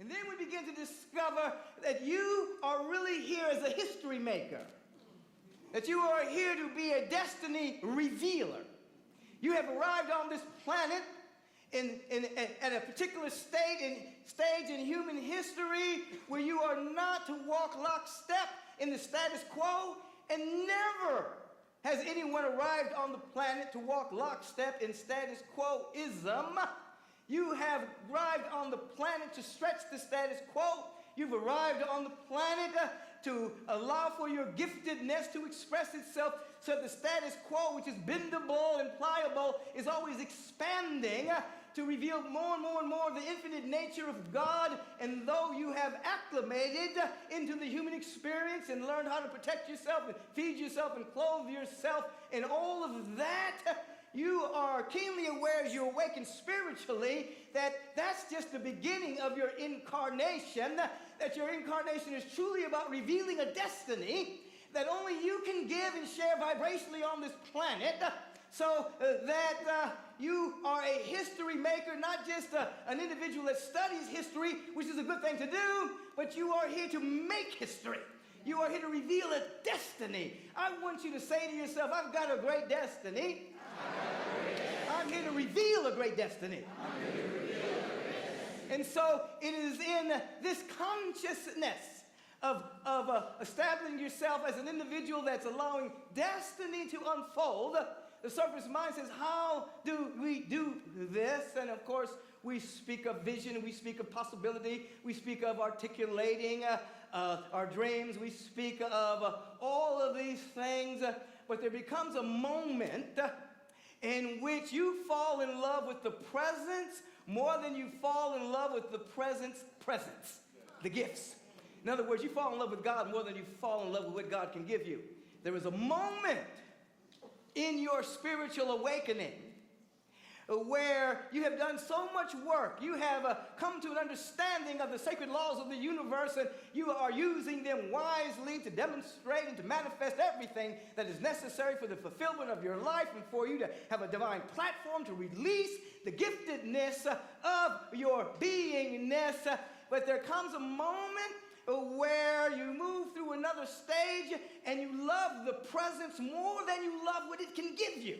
And then we begin to discover that you are really here as a history maker. That you are here to be a destiny revealer. You have arrived on this planet at a particular stage in human history where you are not to walk lockstep in the status quo, and never has anyone arrived on the planet to walk lockstep in status quo-ism. You have arrived on the planet to stretch the status quo. You've arrived on the planet to allow for your giftedness to express itself, so the status quo, which is bendable and pliable, is always expanding to reveal more and more and more of the infinite nature of God. And though you have acclimated into the human experience and learned how to protect yourself and feed yourself and clothe yourself and all of that, you are keenly aware as you awaken spiritually that that's just the beginning of your incarnation, that your incarnation is truly about revealing a destiny that only you can give and share vibrationally on this planet, so that you are a history maker, not just an individual that studies history, which is a good thing to do, but you are here to make history. You are here to reveal a destiny. I want you to say to yourself, I've got a great destiny. I'm here to reveal a great destiny. And so it is in this consciousness of establishing yourself as an individual that's allowing destiny to unfold. The surface mind says, how do we do this? And of course, we speak of vision, we speak of possibility, we speak of articulating our dreams, we speak of all of these things, but there becomes a moment in which you fall in love with the presence more than you fall in love with the presence, the gifts. In other words, you fall in love with God more than you fall in love with what God can give you. There is a moment in your spiritual awakening where you have done so much work, you have come to an understanding of the sacred laws of the universe, and you are using them wisely to demonstrate and to manifest everything that is necessary for the fulfillment of your life and for you to have a divine platform to release the giftedness of your beingness. But there comes a moment where you move through another stage and you love the presence more than you love what it can give you.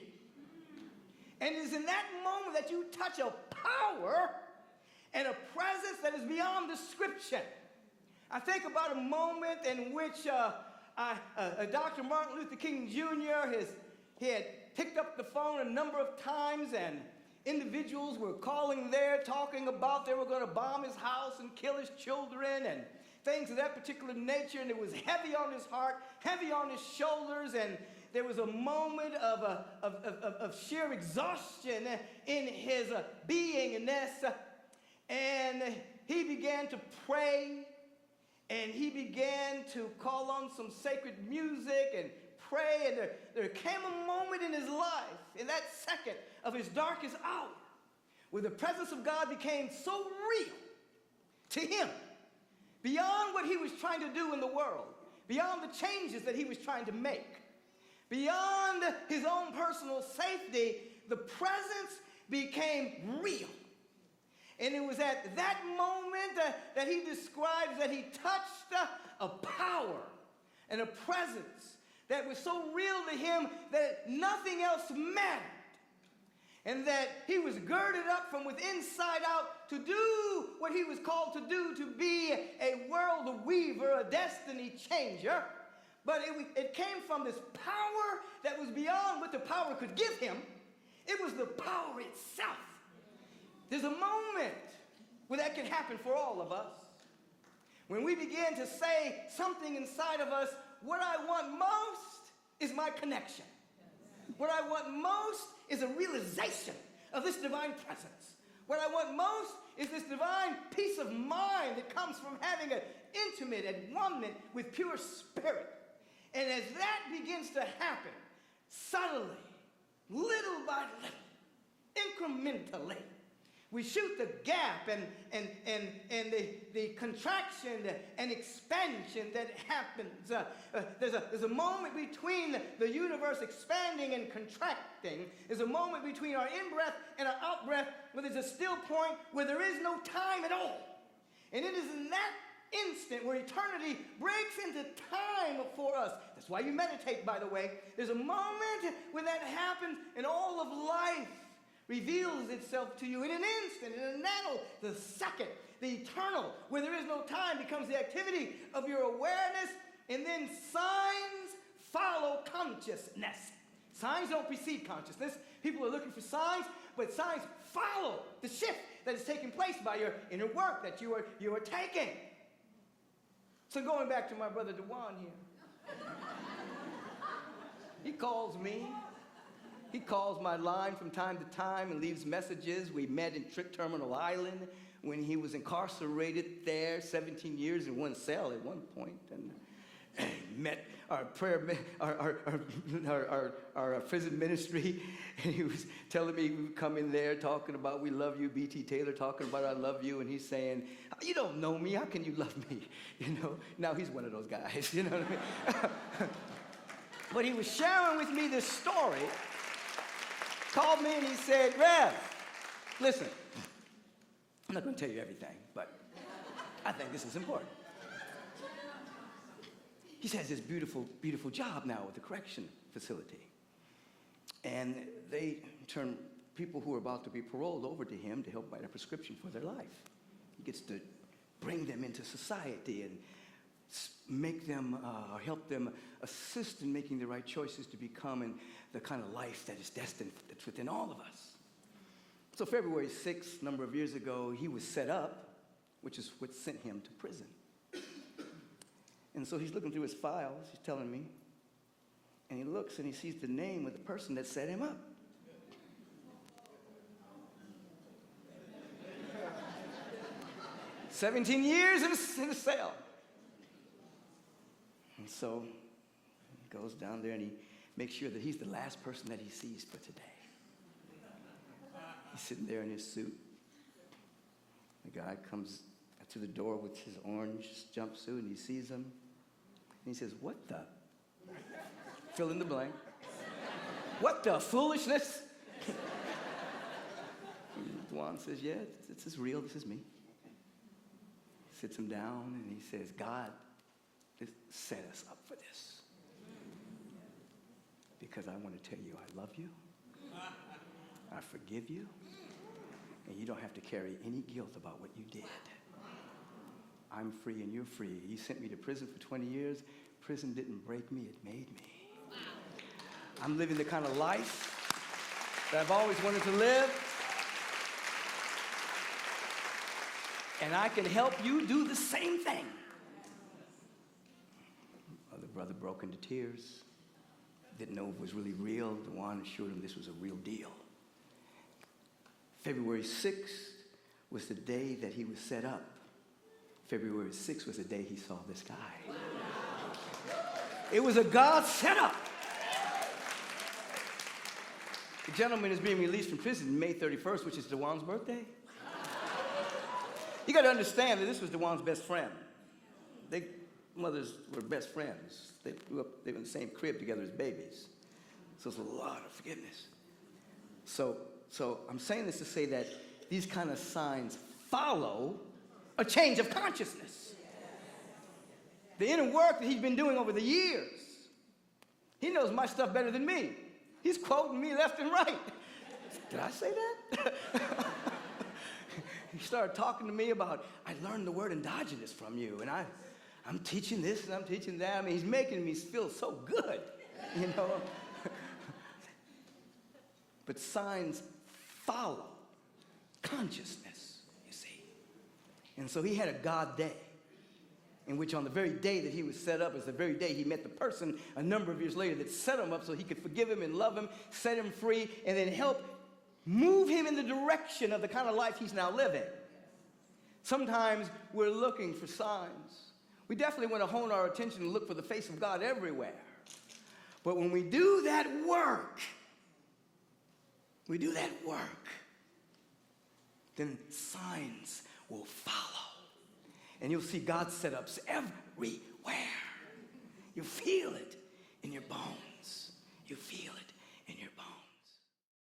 And it is in that moment that you touch a power and a presence that is beyond description. I think about a moment in which Dr. Martin Luther King Jr. He had picked up the phone a number of times, and individuals were calling there talking about they were going to bomb his house and kill his children and things of that particular nature. And it was heavy on his heart, heavy on his shoulders, and there was a moment of sheer exhaustion in his beingness. And he began to pray, and he began to call on some sacred music and pray. And there came a moment in his life, in that second of his darkest hour, where the presence of God became so real to him, beyond what he was trying to do in the world, beyond the changes that he was trying to make, beyond his own personal safety. The presence became real. And it was at that moment that he describes that he touched a power and a presence that was so real to him that nothing else mattered. And that he was girded up from within inside out to do what he was called to do, to be a world weaver, a destiny changer. But it came from this power that was beyond what the power could give him. It was the power itself. There's a moment where that can happen for all of us. When we begin to say something inside of us, what I want most is my connection. What I want most is a realization of this divine presence. What I want most is this divine peace of mind that comes from having an intimate and oneness with pure spirit. And as that begins to happen, subtly, little by little, incrementally, we shoot the gap and the contraction and expansion that happens. There's a moment between the universe expanding and contracting. There's a moment between our in-breath and our out-breath where there's a still point where there is no time at all. And it is in that instant where eternity breaks into time for us. That's why you meditate, by the way. There's a moment when that happens and all of life reveals itself to you in an instant, in a nano, the second. The eternal, where there is no time, becomes the activity of your awareness, and then signs follow consciousness. Signs don't precede consciousness. People are looking for signs, but signs follow the shift that is taking place by your inner work that you are taking. So going back to my brother Dewan here. He calls me. He calls my line from time to time and leaves messages. We met in Trick Terminal Island when he was incarcerated there 17 years in one cell at one point, and met our prison ministry, and he was telling me we would come in there talking about we love you, B.T. Taylor talking about I love you, and he's saying, you don't know me, how can you love me? You know, now he's one of those guys, you know what I mean? But he was sharing with me this story, called me and he said, Rev, listen, I'm not going to tell you everything, but I think this is important. He has this beautiful, beautiful job now with the correction facility. And they turn people who are about to be paroled over to him to help write a prescription for their life. He gets to bring them into society and make them, or help them assist in making the right choices to become in the kind of life that is destined, that's within all of us. So February 6th, a number of years ago, he was set up, which is what sent him to prison. And so he's looking through his files, he's telling me, and he looks and he sees the name of the person that set him up. "17 years in a cell." And so he goes down there and he makes sure that he's the last person that he sees for today. He's sitting there in his suit. The guy comes to the door with his orange jumpsuit and he sees him. And he says, "What the?" Fill in the blank. "What the foolishness?" Juan says, "Yeah, this is real. This is me." Sits him down and he says, "God set us up for this. Because I want to tell you I love you. I forgive you. And you don't have to carry any guilt about what you did. I'm free and you're free. You sent me to prison for 20 years. Prison didn't break me, it made me. I'm living the kind of life that I've always wanted to live. And I can help you do the same thing." Other brother broke into tears. Didn't know it was really real. Dewan assured him this was a real deal. February 6th was the day that he was set up. February 6th was the day he saw this guy. It was a God setup. The gentleman is being released from prison May 31st, which is Dewan's birthday. You got to understand that this was Dewan's best friend. Their mothers were best friends. They grew up, they were in the same crib together as babies. So it's a lot of forgiveness. So I'm saying this to say that these kind of signs follow a change of consciousness. The inner work that he's been doing over the years. He knows my stuff better than me. He's quoting me left and right. Did I say that? He started talking to me about, I learned the word endogenous from you, and I'm teaching this and I'm teaching that. I mean, he's making me feel so good, you know. But signs follow consciousness, you see. And so he had a God day, in which on the very day that he was set up is the very day he met the person a number of years later that set him up so he could forgive him and love him, set him free, and then help move him in the direction of the kind of life he's now living. Sometimes we're looking for signs. We definitely want to hone our attention and look for the face of God everywhere. But when we do that work, then signs will follow. And you'll see God's setups everywhere. You feel it in your bones. You feel it